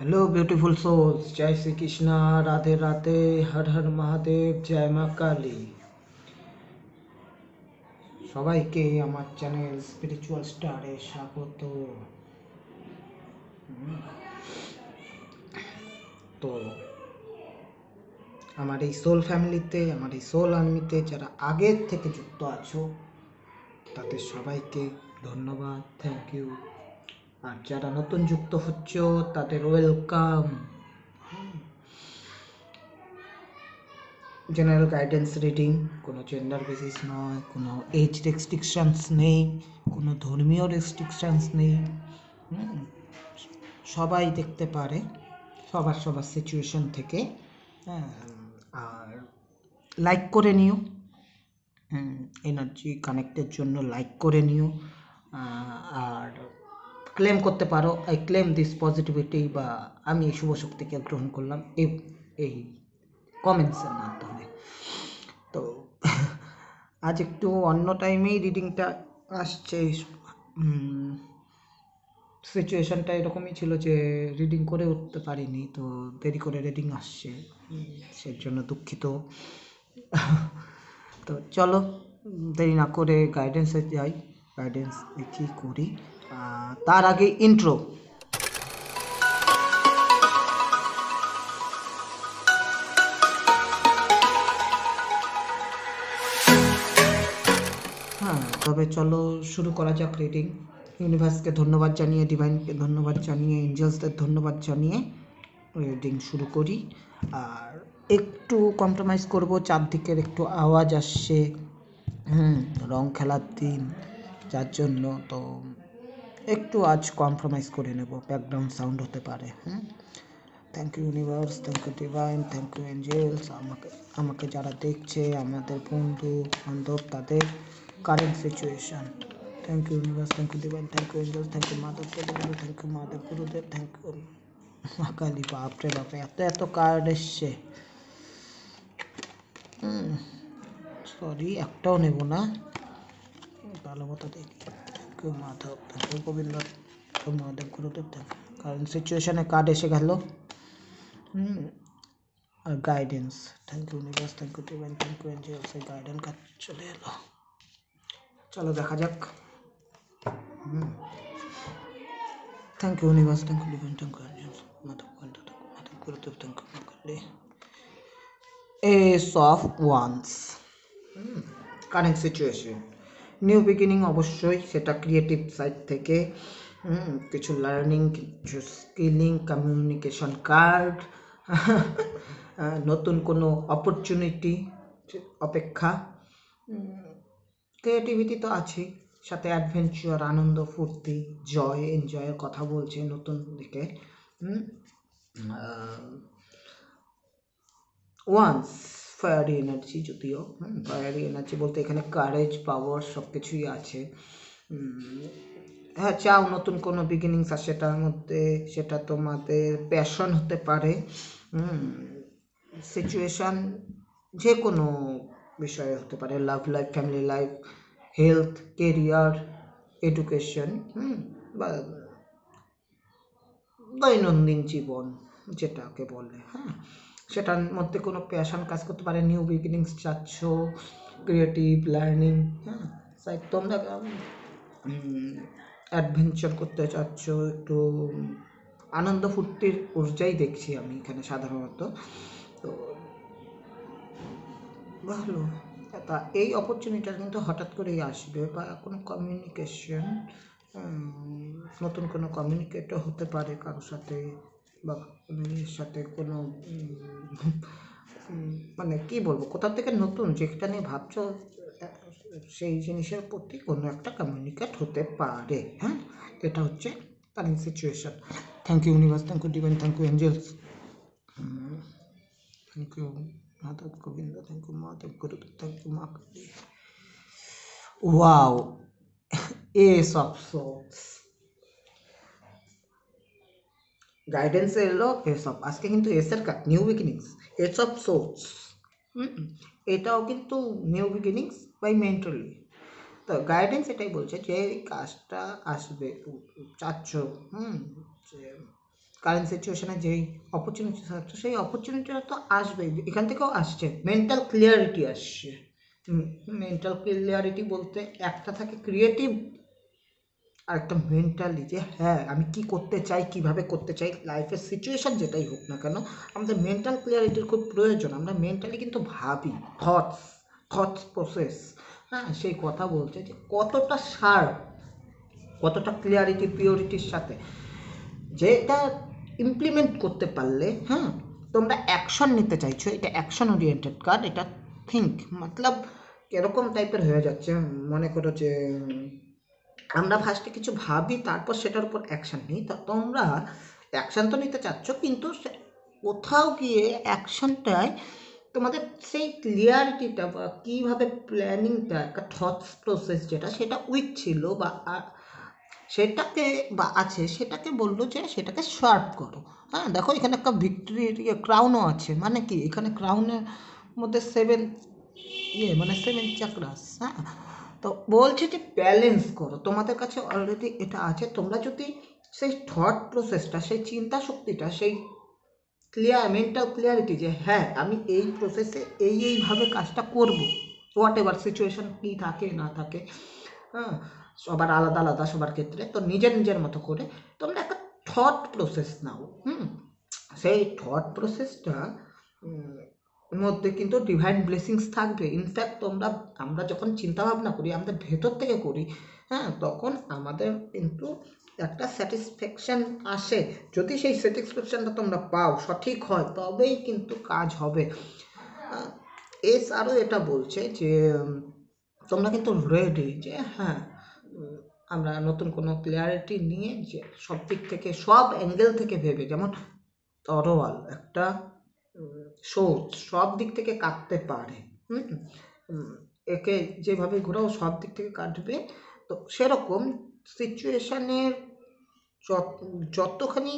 Hello beautiful souls, जय श्री कृष्णा, राधे राधे, हर हर महादेव, जय মা কালী। সবাইকে আমার চ্যানেল স্পিরিচুয়াল স্টারে স্বাগত। তো আমার এই সোল ফ্যামিলিতে, আমার এই সোল আর্মিতে যারা আগের থেকে যুক্ত আছো তাদের সবাইকে ধন্যবাদ, থ্যাংক ইউ। আর যারা নতুন যুক্ত হচ্ছ তাদের ওয়েলকাম। জেনারেল গাইডেন্স রিডিং, কোনো জেন্ডার বেসিস নয়, কোনো এজ রেস্ট্রিকশানস নেই, কোনো ধর্মীয় রেস্ট্রিকশানস নেই। সবাই দেখতে পারে সবার সিচুয়েশন থেকে। আর লাইক করে নিও, এনার্জি কানেক্টের জন্য লাইক করে নিও। আর ক্লেম করতে পারো, আই ক্লেম দিস পজিটিভিটি, বা আমি এই শুভ শক্তিকে গ্রহণ করলাম এই কমেন্টসের মাধ্যমে। তো আজ একটু অন্য টাইমেই রিডিংটা আসছে। সিচুয়েশনটা এরকমই ছিল যে রিডিং করে উঠতে পারিনি, তো দেরি করে রিডিং আসছে, সেই জন্য দুঃখিত। তো চলো দেরি না করে গাইডেন্সে যাই, গাইডেন্স কী করি। তার আগে ইন্ট্রো। তবে চলো শুরু করা যাক রিডিং। ইউনিভার্সকে ধন্যবাদ জানিয়ে, ডিভাইনকে ধন্যবাদ জানিয়ে, এঞ্জেলসদের ধন্যবাদ জানিয়ে রিডিং শুরু করি। আর একটু কম্প্রোমাইজ করব, চারদিকের একটু আওয়াজ আসছে, রং খেলার দিন, যার জন্য তো একটু আজ কম্প্রোমাইজ করে নেব, ব্যাকগ্রাউন্ড সাউন্ড হতে পারে। Thank you universe, thank you divine, thank you angels, আমাকে যারা দেখছে, আমাদের বন্ধু বান্ধব, তাদের current situation. Thank you universe, thank you divine, thank you angels, thank you Madhav Gurudev, thank you Madhav Gurudev, thank you Maa Kali. বাপরে বাপরে, এত কার্ড এসছে। সরি, একটাও নেব না, ভালো মতো দেখি। Thank you Madhav, thank you Govinda, Madhav Gurudev, thank you. কারণ সিচুয়েশানে কার্ড এসে গেল। আর guidance, thank you universe, thank you divine, thank you angels, এই গাইডেন্স কার্ড চলে এলো। চলো দেখা যাক। Thank you universe, thank you divine, thank you angels, Madhav Gurudev, thank you Maa Kali. Ace of wands, current situation, new beginning, অবশ্যই সেটা ক্রিয়েটিভ সাইড থেকে, কিছু লার্নিং, কিছু স্কিলিং, কমিউনিকেশন কার্ড, নতুন কোনো অপরচুনিটি অপেক্ষা, ক্রিয়েটিভিটি তো আছেই, সাথে অ্যাডভেঞ্চার, আনন্দ, ফুর্তি, জয়, এনজয়ের কথা বলছে নতুন দিকে। ওয়ান্স ফায়ারি এনার্জি, যদিও ফায়ারি এনার্জি বলতে এখানে কারেজ, পাওয়ার সব কিছুই আছে। হ্যাঁ, চাও নতুন কোনো বিগিনিংস আসে, সেটার মধ্যে সেটা তোমাদের প্যাশন হতে পারে, সিচুয়েশান যে কোনো বিষয়ে হতে পারে, love life, family life, health, career, education, বা দৈনন্দিন জীবন যেটাকে বলে, সেটার মধ্যে কোনো প্যাশন কাজ করতে পারে। নিউ বিগিনিংস চাচ্ছ, ক্রিয়েটিভ লার্নিং, সাইড তোমরা অ্যাডভেঞ্চার করতে চাচ্ছ, একটু আনন্দ ফুর্তির ঊর্জাই দেখছি আমি এখানে সাধারণত। তো ভালো, তা এই অপরচুনিটিটা কিন্তু হঠাৎ করেই আসবে, বা কোনো কমিউনিকেশন, নতুন কোনো কমিউনিকেটও হতে পারে কারোর সাথে, বা কোনো মেয়ের সাথে কোনো মানে কী বলবো, কোথা থেকে নতুন যেটা নিয়ে ভাবছো সেই জিনিসের প্রতি কোনো একটা কমিউনিকেট হতে পারে। এটা হচ্ছে current situation. Thank you universe, thank you divine, thank you angels, thank you Madhav Govind, thank you Madhav Gurudev, thank you Maa Kali. Wow, ace of swords, guidance এলো এস অফ, আজকে কিন্তু এস এর কাজ, new beginnings, ace of swords, এটাও কিন্তু নিউ বিগিনিংস বাই মেন্টালি। তো guidance এটাই বলছে যে এই কাজটা আসবে চাচ্ছ, যে কারেন্ট সিচুয়েশনে যেই অপরচুনিটি থাকছে সেই অপরচুনিটিটা তো আসবেই, এখান থেকেও আসছে। মেন্টাল ক্লিয়ারিটি আসছে। মেন্টাল ক্লিয়ারিটি বলতে একটা থাকে ক্রিয়েটিভ, আর একটা মেন্টালি, যে হ্যাঁ আমি কি করতে চাই, কিভাবে করতে চাই, লাইফের সিচুয়েশন যেটাই হোক না কেন আমাদের মেন্টাল ক্লিয়ারিটির খুব প্রয়োজন। আমরা মেন্টালি কিন্তু ভাবি, থটস প্রসেস, হ্যাঁ সেই কথা বলছে যে কতটা শার্প, কতটা ক্লিয়ারিটি পিওরিটির সাথে, যেটা ইমপ্লিমেন্ট করতে পারলে, হ্যাঁ তোমরা অ্যাকশন নিতে চাইছো, এটা অ্যাকশন ওরিয়েন্টেড কার্ড। এটা থিঙ্ক মতলব এরকম টাইপের হয়ে যাচ্ছে, মনে করো যে আমরা ফার্স্টে কিছু ভাবি তারপর সেটার উপর অ্যাকশান নিই। তা তোমরা অ্যাকশান তো নিতে চাচ্ছ, কিন্তু কোথাও গিয়ে অ্যাকশানটায় তোমাদের সেই ক্লিয়ারিটিটা বা কীভাবে প্ল্যানিংটা, একটা থটস প্রসেস যেটা, সেটা উইক ছিল বা সেটাকে বা আছে, সেটাকে বললো যে সেটাকে শার্প করো। হ্যাঁ দেখো এখানে একটা ভিক্টরির ক্রাউনও আছে, মানে কি এখানে ক্রাউনের মধ্যে মানে 7 চাকরাস। হ্যাঁ তো বলছে যে ব্যালেন্স করো, তোমাদের কাছে অলরেডি এটা আছে। তোমরা যদি সেই থট প্রসেসটা, সেই চিন্তা শক্তিটা, সেই মেন্টাল ক্লিয়ারিটি যে হ্যাঁ আমি এই প্রসেসে এইভাবে কাজটা করব, হোয়াট এভার সিচুয়েশন কী থাকে না থাকে, হ্যাঁ সবার আলাদা আলাদা, সবার ক্ষেত্রে তো নিজের নিজের মতো করে তোমরা একটা থট প্রসেস নাও। সেই থট প্রসেসটা মধ্যে কিন্তু ডিভাইন ব্লেসিংস থাকবে। ইনফ্যাক্ট আমরা যখন চিন্তা ভাবনা করি, আমাদের ভেতর থেকে করি, হ্যাঁ তখন আমাদের কিন্তু একটা স্যাটিসফ্যাকশান আসে। যদি সেই স্যাটিসফ্যাকশানটা তোমরা পাও, সঠিক হয়, তবেই কিন্তু কাজ হবে। আরও এটা বলছে যে তোমরা কিন্তু রেডি, যে হ্যাঁ আমরা নতুন কোনো ক্লিয়ারিটি নিয়ে, যে সব দিক থেকে, সব অ্যাঙ্গেল থেকে ভেবে, যেমন তরোয়াল একটা সোচ সব দিক থেকে কাটতে পারে, একে যেভাবে ঘোরাও সব দিক থেকে কাটবে। তো সেরকম সিচুয়েশানের যতখানি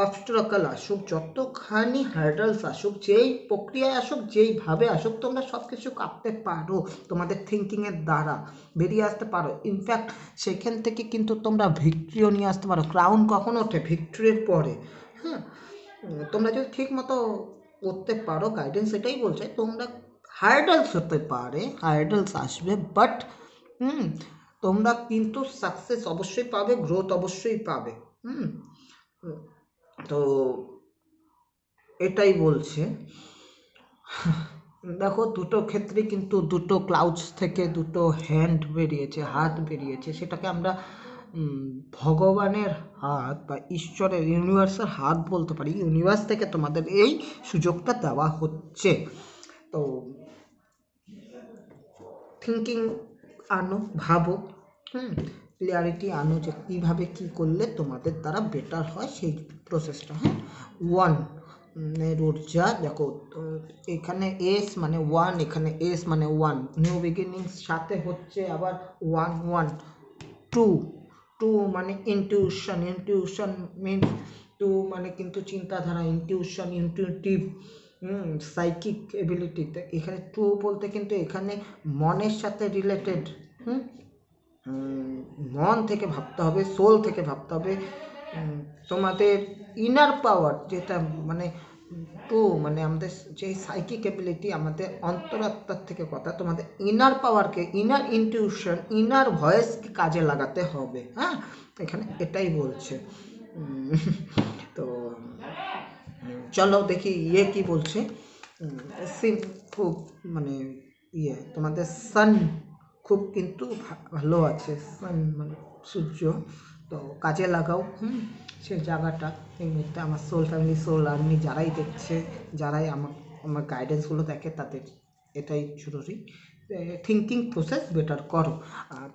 অবস্ট্রাকল আসুক, যতখানি হার্ডলস আসুক, যেই প্রক্রিয়ায় আসুক, যেইভাবে আসুক, তোমরা সব কিছু কাটতে পারো, তোমাদের থিঙ্কিংয়ের দ্বারা বেরিয়ে আসতে পারো। ইনফ্যাক্ট সেখান থেকে কিন্তু তোমরা ভিক্টরিও নিয়ে আসতে পারো। ক্রাউন কখন ওঠে? ভিক্টরির পরে। হ্যাঁ তোমরা যদি ঠিক মতো করতে পারো, গাইডেন্স এটাই বলছে, তোমরা হার্ডলস হতে পারে, হার্ডলস আসবে, বাট তোমরা কিন্তু সাকসেস অবশ্যই পাবে, গ্রোথ অবশ্যই পাবে। তো এটাই বলছে। দেখো দুটো ক্ষেত্রে কিন্তু দুটো ক্লাউডস থেকে দুটো হ্যান্ড বেরিয়েছে, হাত বেরিয়েছে। সেটাকে আমরা ভগবানের হাত বা ঈশ্বরের, ইউনিভার্সের হাত বলতে পারি। ইউনিভার্স থেকে তোমাদের এই সুযোগটা দেওয়া হচ্ছে। তো থিঙ্কিং আনো, ভাবো, ক্লিয়ারিটি আনো যে কীভাবে কী করলে তোমাদের দ্বারা বেটার হয় সেই প্রসেসটা। হ্যাঁ ওয়ান ঊর্জা দেখো, এখানে এস মানে ওয়ান, এখানে এস মানে ওয়ান, নিউ বিগিনিংস, সাথে হচ্ছে আবার 1 2 মানে ইনটিউশন মিনস 2 মানে কিন্তু চিন্তাধারা, ইনটিউশন, ইনটিউটিভ, সাইকিক এবিলিটিতে। এখানে 2 বলতে কিন্তু এখানে মনের সাথে রিলেটেড। মন থেকে ভাবতে হবে, সোল থেকে ভাবতে হবে। তোমাদের ইনার পাওয়ার যেটা মানে 2 মানে আমাদের যে সাইকিক এবিলিটি, আমাদের অন্তরাত্মার থেকে কথা, তোমাদের ইনার পাওয়ারকে, ইনার ইনটিউশন, ইনার ভয়েসকে কাজে লাগাতে হবে। হ্যাঁ এখানে এটাই বলছে। তো চলো দেখি কি বলছে। খুব মানে তোমাদের সান খুব কিন্তু ভালো আছে, সান মানে সূর্য, তো কাজে লাগাও সে জায়গাটা। এই মুহূর্তে আমার সোল ফ্যামিলি, সোল আর্মি যারাই দেখছে, যারাই আমার গাইডেন্সগুলো দেখে, তাদের এটাই জরুরি, থিঙ্কিং প্রসেস বেটার করো।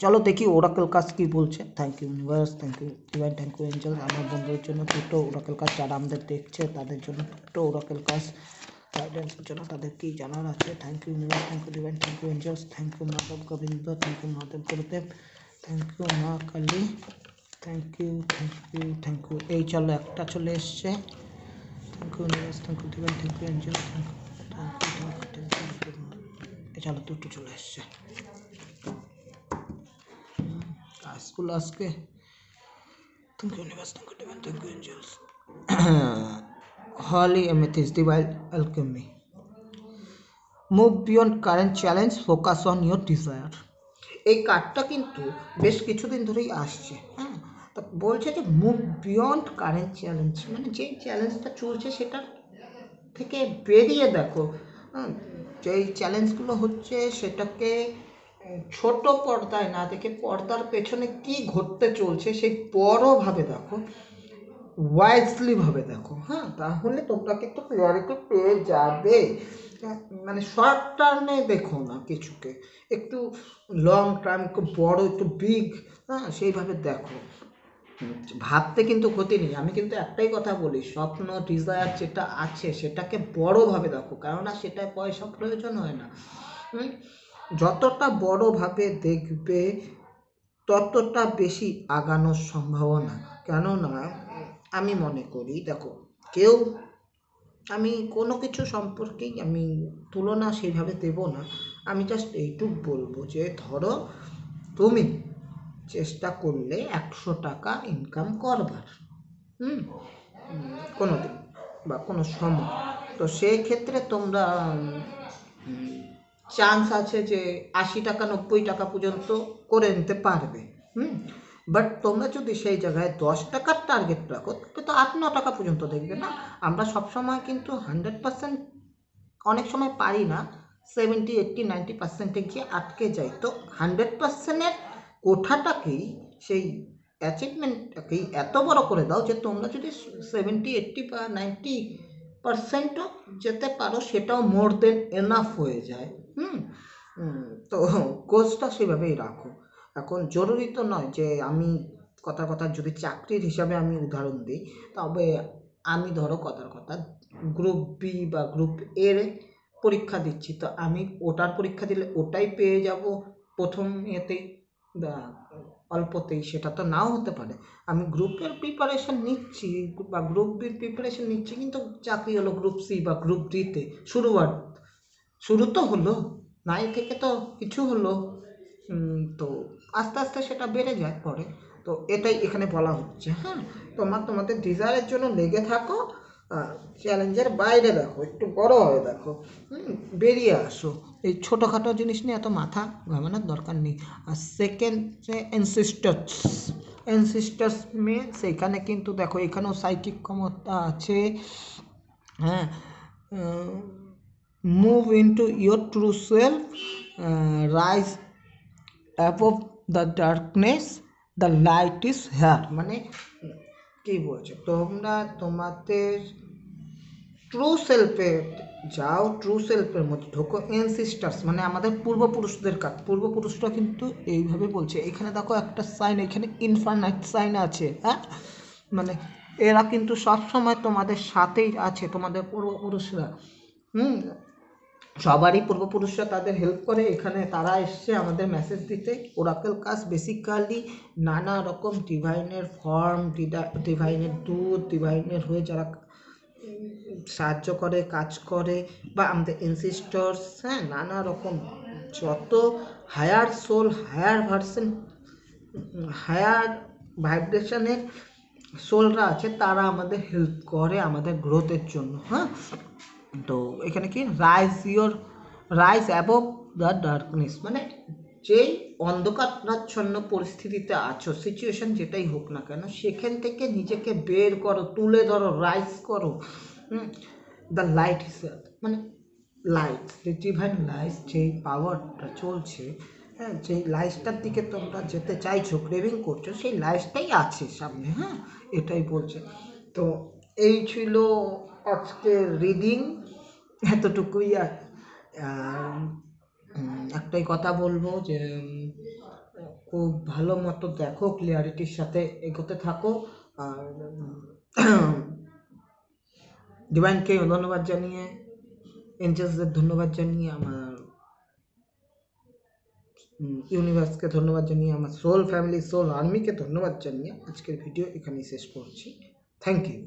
চলো দেখি ওরাকেল কাজ কী বলছে। Thank you universe, thank you divine, thank you angel. আমার বন্ধুদের জন্য দুটো ওরাকেল কাজ, যারা আমাদের দেখছে তাদের জন্য দুটো ওরাকেল কাজ গাইডেন্সের জন্য, তাদের কী জানার আছে। Thank you universe, thank you divine, thank you angels, thank you Madhav Govind, thank you Mahadev Gurudev, thank you Maa Kali, thank you, thank you, thank you. এই চলো একটা চলে এসছে। Thank you universe, thank you divine, thank you angels, thank you, চলো দুটো চলে এসছে। কাজগুলো আজকে thank you universe, thank you divine, thank you angels. Holy Amethyst, Divine Alchemy. Move beyond current challenge, focus on your desire. এই কার্ডটা কিন্তু বেশ কিছুদিন ধরেই আসছে, হ্যাঁ। তো বলছে যে মুভ বিয়ন্ড কারেন্ট চ্যালেঞ্জ, মানে যে চ্যালেঞ্জটা চলছে সেটার থেকে বেরিয়ে দেখো, হ্যাঁ। যেই চ্যালেঞ্জগুলো হচ্ছে সেটাকে ছোট পর্দায় না দেখে পর্দার পেছনে কি ঘটতে চলছে সেই বড়ভাবে দেখো, ওয়াইজলি ভাবে দেখো, হ্যাঁ। তাহলে তোমরা কিন্তু ক্লিয়ারিটি পেয়ে যাবে। মানে শর্ট টার্মে দেখো না কিছুকে, একটু লং টার্ম, একটু বড়, একটু বিগ, হ্যাঁ, সেইভাবে দেখো। ভাবতে কিন্তু ক্ষতি নেই। আমি কিন্তু একটাই কথা বলি, স্বপ্ন ডিজায়ার যেটা আছে সেটাকে বড়োভাবে দেখো, কেননা সেটায় পয়সা প্রয়োজন হয় না। যতটা বড়োভাবে দেখবে ততটা বেশি আগানোর সম্ভাবনা। কেননা আমি মনে করি, দেখো, কেউ, আমি কোনো কিছু সম্পর্কেই আমি তুলনা সেইভাবে দেব না। আমি জাস্ট এইটুক বলবো যে ধরো তুমি চেষ্টা করলে 100 টাকা ইনকাম করবার, কোনো দিন বা কোনো সময়, তো সেই ক্ষেত্রে তোমরা চান্স আছে যে 80 টাকা 90 টাকা পর্যন্ত করে নিতে পারবে। বাট তোমরা যদি সেই জায়গায় 10 টাকার টার্গেট রাখো তবে তো 8-9 টাকা পর্যন্ত দেখবে না। আমরা সবসময় কিন্তু 100% অনেক সময় পারি না, 70, 80, 90% গিয়ে আটকে যাই। তো 100%-এর কোঠাটাকেই, সেই অ্যাচিভমেন্টটাকেই এত বড় করে দাও যে তোমরা যদি 70, 80 বা 90%ও যেতে পারো সেটাও মোর দেন এনাফ হয়ে যায়। তো কোর্সটা সেভাবেই রাখো। এখন জরুরি তো নয় যে আমি কথার কথা যদি চাকরির হিসাবে আমি উদাহরণ দিই, তবে আমি ধরো কথার কথা গ্রুপ বি বা গ্রুপ এর পরীক্ষা দিচ্ছি, তো আমি ওটার পরীক্ষা দিলে ওটাই পেয়ে যাব প্রথম ইয়েতেই বা অল্পতেই, সেটা তো নাও হতে পারে। আমি গ্রুপের প্রিপারেশন নিচ্ছি বা গ্রুপ বির প্রিপারেশন নিচ্ছি, কিন্তু চাকরি হলো গ্রুপ সি বা গ্রুপ ডিতে। শুরু তো হলো, নাই থেকে তো কিছু হলো। তো আস্তে আস্তে সেটা বেড়ে যায় পরে। তো এটাই এখানে বলা হচ্ছে, হ্যাঁ। তোমাদের ডিজায়ারের জন্য লেগে থাকো, চ্যালেঞ্জের বাইরে দেখো, একটু বড় হয়ে দেখো, বেরিয়ে আসো। এই ছোটোখাটো জিনিস নিয়ে এত মাথা ঘামানোর দরকার নেই। আর সেকেন্ড যে এনসিস্টার্স মেয়ে, সেখানে কিন্তু দেখো এখানেও সাইকিক ক্ষমতা আছে, হ্যাঁ। Move into your true self, rise above the darkness, the light is here. মানে কি বলছে, তোমরা তোমাদের ট্রু সেলফে যাও, ট্রু সেলফের মধ্যে ঢোকো। এনসিস্টার্স মানে আমাদের পূর্বপুরুষদের কাজ, পূর্বপুরুষরা কিন্তু এইভাবে বলছে। এখানে দেখো একটা সাইন, এখানে ইনফাইনাইট সাইন আছে, হ্যাঁ। মানে এরা কিন্তু সবসময় তোমাদের সাথেই আছে, তোমাদের পূর্বপুরুষরা। সবারই পূর্বপুরুষরা তাদের হেল্প করে। এখানে তারা এসছে আমাদের মেসেজ দিতে। ওরাকেল কাজ বেসিক্যালি নানা রকম ডিভাইনের ফর্ম, ডিভাইনের দূত, ডিভাইনের হয়ে যারা সাহায্য করে, কাজ করে, বা আমাদের এনসিস্টার্স, হ্যাঁ, নানা রকম যত higher soul, higher version, higher ভাইব্রেশনের সোলরা আছে, তারা আমাদের হেল্প করে আমাদের গ্রোথের জন্য, হ্যাঁ। তো এখানে কি রাইজ অ্যাবভ দ্য ডার্কনেস, মানে যেই অন্ধকারাচ্ছন্ন পরিস্থিতিতে আছো, সিচুয়েশন যেটাই হোক না কেন, সেখান থেকে নিজেকে বের করো, তুলে ধরো, রাইজ করো। দ্য লাইট ইজ, মানে লাইট, ডিভাইন লাইট, যেই পাওয়ারটা চলছে, হ্যাঁ, যেই লাইটটার দিকে তোমরা যেতে চাইছো, ক্রেভিং করছো, সেই লাইটটাই আছে সামনে, হ্যাঁ, এটাই বলছে। তো এই ছিল আজকের রিডিং, এতটুকুই। আর একটাই কথা বলবো যে খুব ভালো মতো দেখো, ক্লিয়ারিটির সাথে এগোতে থাকো। আর ডিভাইনকে ধন্যবাদ জানিয়ে, এঞ্জেলসদের ধন্যবাদ জানিয়ে, আমার ইউনিভার্সকে ধন্যবাদ জানিয়ে, আমার সোল ফ্যামিলি, সোল আর্মিকে ধন্যবাদ জানিয়ে আজকের ভিডিও এখানেই শেষ করছি। Thank you.